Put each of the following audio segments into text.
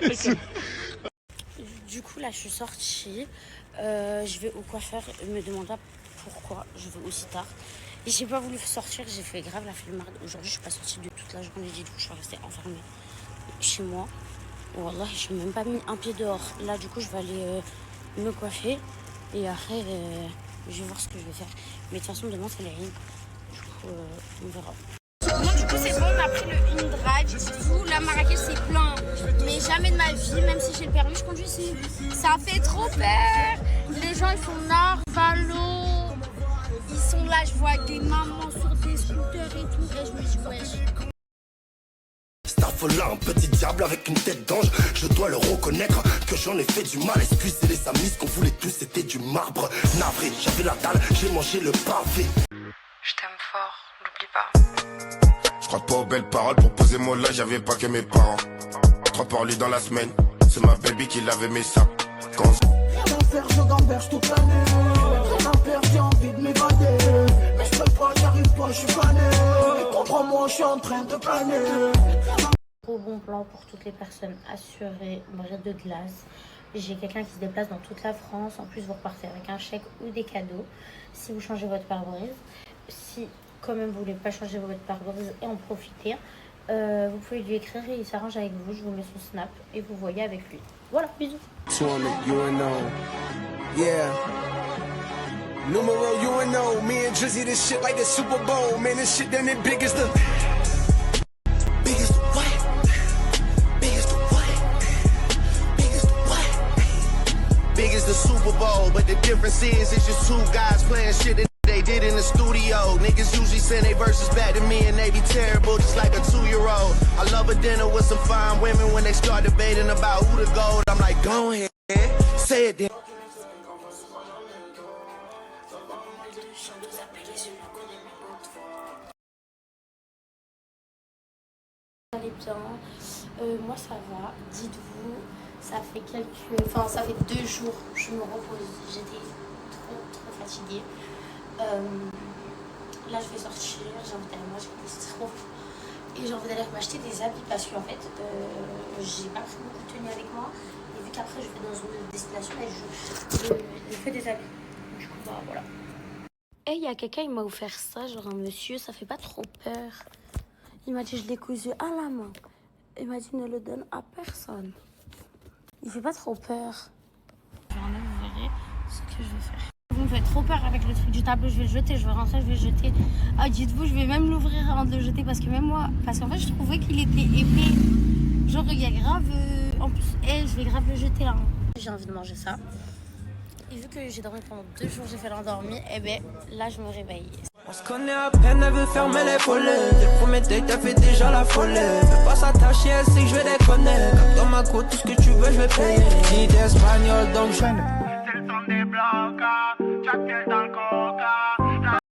Okay. Du coup, là, je suis sortie. Je vais au coiffeur. Il me demanda pourquoi je vais aussi tard. Et j'ai pas voulu sortir. J'ai fait grave la flemmarde. Aujourd'hui, je suis pas sortie de toute la journée. Du coup, je suis restée enfermée chez moi. Wallah, je n'ai même pas mis un pied dehors. Là, du coup, je vais aller me coiffer. Et après, je vais voir ce que je vais faire. Mais de toute façon, demain, c'est les rimes. Du coup, on verra. Bon, du coup, c'est bon, on a pris le InDrive. Du coup, là, Marrakech, c'est plein. Mais jamais de ma vie, même si j'ai le permis, je conduis ici. Ça fait trop peur. Les gens, ils sont narvalos. Ils sont là, je vois des mamans sur des scooters et tout. Et je me dis, wesh. Starfola, un petit diable avec une tête d'ange. Je dois le reconnaître que j'en ai fait du mal. Excusez les amis, ce qu'on voulait tous c'était du marbre. Navré, j'avais la dalle, j'ai mangé le pavé. Je t'aime fort, n'oublie pas. Je crois pas aux belles paroles, pour poser mon là, j'avais pas que mes parents. 3 par lui dans la semaine, c'est ma baby qui lavait mes sacs. Quand rien à faire, je gamberge toute l'année. Rien à faire, j'ai envie de m'évader. Mais je peux pas, j'arrive pas, je suis fané. Comprends-moi, je suis en train de planer. Gros bon plan pour toutes les personnes assurées, barrière de glace. J'ai quelqu'un qui se déplace dans toute la France. En plus, vous repartez avec un chèque ou des cadeaux si vous changez votre pare-brise. Si, quand même, vous voulez pas changer votre pare-brise et en profiter, vous pouvez lui écrire et il s'arrange avec vous. Je vous mets son snap et vous voyez avec lui. Voilà, bisous. Yeah. Numero UNO, me and Drizzy, this shit like the Super Bowl. Man, this shit done it big as the what? Big as the what? Big as the what? Big as the Super Bowl, but the difference is it's just two guys playing shit that they did in the studio. Niggas usually send their verses back to me and they be terrible, just like a 2-year-old. I love a dinner with some fine women when they start debating about who the gold. I'm like, go ahead, say it then. Allez bien, moi ça va, dites-vous, ça fait ça fait 2 jours, je me repose, j'étais trop fatiguée. Là je vais sortir, j'ai envie d'aller manger des bistrots et j'ai envie d'aller m'acheter des habits parce qu'en fait j'ai pas pris beaucoup de tenues avec moi et vu qu'après je vais dans une destination et je fais des habits, du coup bah voilà. Et il y a quelqu'un, il m'a offert ça, genre un monsieur, ça fait pas trop peur. Il m'a dit, je l'ai cousu à la main. Il m'a dit, ne le donne à personne. Il fait pas trop peur. Vous verrez ce que je vais faire. Vous me faites trop peur avec le truc du tableau. Je vais le jeter, je vais rentrer, je vais le jeter. Ah, dites-vous, je vais même l'ouvrir avant de le jeter parce que même moi... Parce qu'en fait, je trouvais qu'il était épais. Genre, il y a grave... En plus, je vais grave le jeter là. J'ai envie de manger ça. Et vu que j'ai dormi pendant 2 jours, j'ai fait l'endormir, et ben là, je me réveille. On se connaît à peine, elle veut fermer les volets. Dès le premier date, elle fait déjà la folie. Fais pas s'attacher, elle sait que je vais déconner. Comme dans ma côte, tout ce que tu veux, je vais payer. Dis d'espagnol, donc je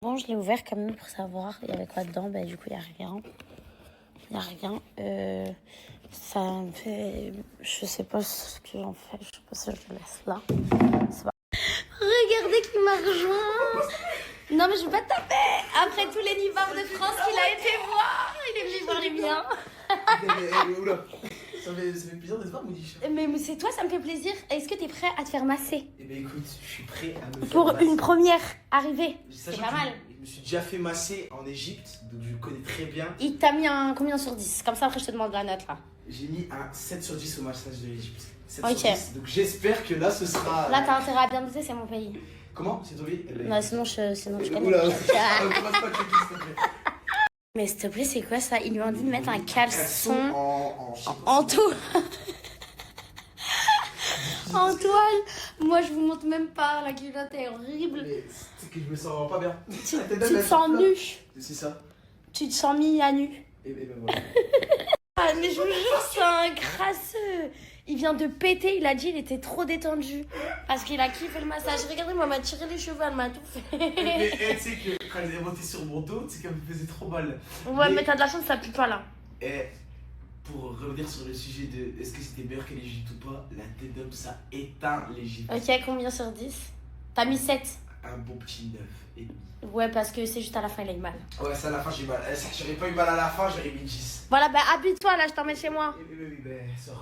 Bon, je l'ai ouvert quand même pour savoir il y avait quoi dedans. Ben, du coup, il n'y a rien. Il n'y a rien. Ça me fait... Je sais pas ce que j'en fais. Je sais pas si je le laisse là. Regardez qui m'a rejoint. Non mais je vais pas te taper. Après tous les nibards de France qu'il a été voir, il est venu voir les miens. Oula, ça fait plaisir de te voir, Moudiche. Mais c'est toi, ça me fait plaisir. Est-ce que t'es prêt à te faire masser? Eh ben écoute, je suis prêt à me faire pour masser. une première arrivée. C'est Sachant pas que mal. Je me suis déjà fait masser en Égypte, donc je le connais très bien. Il t'a mis un combien sur 10? Comme ça après je te demande la note là. J'ai mis un 7 sur 10 au massage de l'Égypte. 7 Ok. sur 10. Donc j'espère que là ce sera... Là t'as intérêt à bien noter, c'est mon pays. Comment? C'est ton vie? Non sinon je connais. Oula, on commence pas à checker, s'il te plaît. Mais s'il te plaît c'est quoi ça? Ils lui ont dit de mettre un caleçon en toile. En toile. Moi je vous montre même pas, la culotte est horrible. Mais c'est que je me sens pas bien. Tu te sens nu. C'est ça. Tu te sens mis à nu. Et ben voilà. Ah, mais je vous jure, c'est un crasseux. Il vient de péter, il a dit il était trop détendu. Parce qu'il a kiffé le massage. Regardez, moi, elle m'a tiré les cheveux, elle m'a tout fait. Mais tu sais que quand elle est montée sur mon dos, tu sais qu'elle me faisait trop mal. Ouais, mais t'as de la chance, ça pue pas là. Et pour revenir sur le sujet de est-ce que c'était meilleur que l'Égypte ou pas, la tête d'homme ça éteint l'Égypte. Ok, combien sur 10? T'as mis 7. un bon petit 9,5. Ouais, parce que c'est juste à la fin, il a eu mal. Ouais, ça à la fin, j'ai mal. J'aurais pas eu mal à la fin, j'aurais mis 10. Voilà, bah habille-toi là, je t'emmène chez moi. Oui, sors.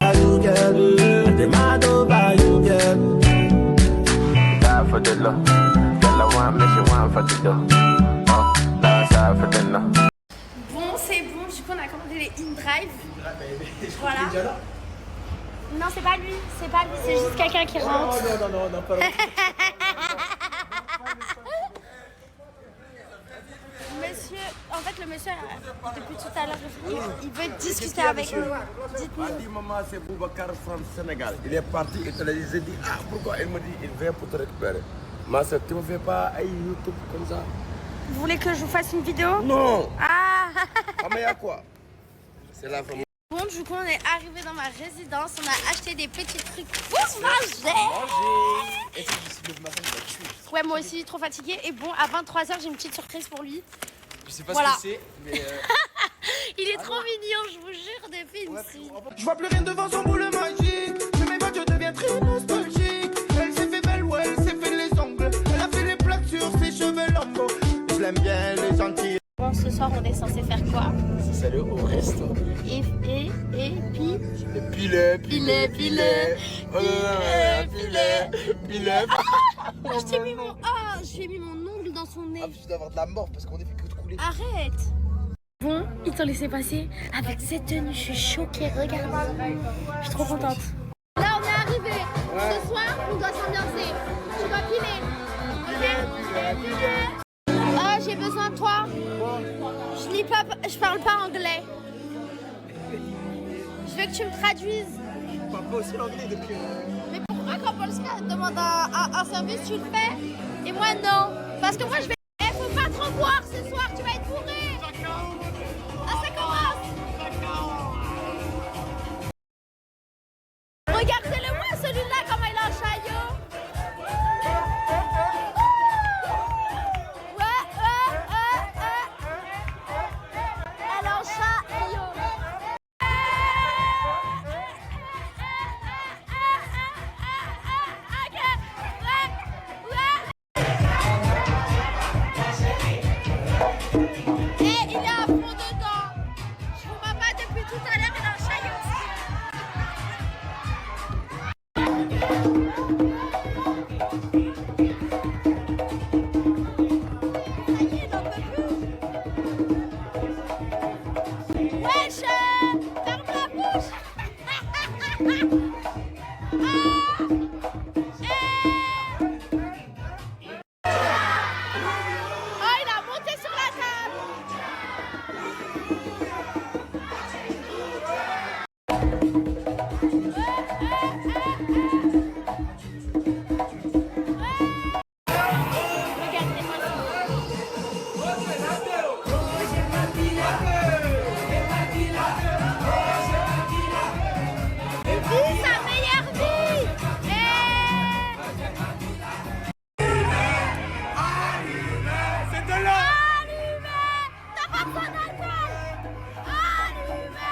Bon, c'est bon, du coup on a commandé les InDrive. Voilà. Non, c'est pas lui, c'est juste quelqu'un qui rentre. Non, pas là. Monsieur, en fait le monsieur, depuis tout à l'heure, il veut discuter avec nous. Dites-nous. dit maman c'est Boubacar from Sénégal. Il est parti et j'ai dit ah pourquoi il me dit il vient pour te récupérer. Ma soeur, tu me fais pas un YouTube comme ça? Vous voulez que je vous fasse une vidéo? Non. Ah. Ah mais y'a quoi? C'est la femme. Bon, du coup on est arrivé dans ma résidence, on a acheté des petits trucs pour manger. Et si je suis le matin, il va tuer. Ouais, moi aussi, trop fatiguée. Et bon, à 23h, j'ai une petite surprise pour lui. Je sais pas Voilà. ce que c'est, mais. Il est trop mignon, je vous jure, des films. Je vois plus rien devant son boule magique. Mais mes voitures deviennent très nostalgiques. Elle s'est fait belle, ouais, elle s'est fait les ongles. Elle a fait les plaques sur ses cheveux longs. Je l'aime bien, les gentils. Bon, ce soir, on est censé faire quoi? C'est aller au resto. Et puis... Pilet. Je t'ai mis mon... Oh, je lui ai mis mon ongle dans son nez. Ah, tu dois avoir de la mort parce qu'on est fait que de couler. Arrête. Bon, ils t'ont laissé passer avec cette tenue. Je suis choquée, regarde. Je suis trop contente. Là, on est arrivé. Ce soir, on doit s'ambiancer. Tu dois piler. Ok? Oh, j'ai besoin de toi. Je parle pas anglais. Je veux que tu me traduises. Je parle pas aussi l'anglais depuis. Mais pourquoi quand Polska demande un service, tu le fais? Et moi, non. Parce que moi, je vais... faut pas trop boire ce soir, tu vas être bourré. Ah, ça commence. Regardez-le moi, celui-là, comment il a un chaillot. Elle a un chaillot. Et il est à fond dedans. Je vous vois pas depuis tout à l'heure, il a un chaillot aussi. Ça y est, il en peut plus. Wesh, ferme la bouche. Oh, il a monté sur la table. Regardez-moi ça. Il vit sa meilleure vie. C'est de là! Allumé. T'as pas besoin d'alcool. Allumé.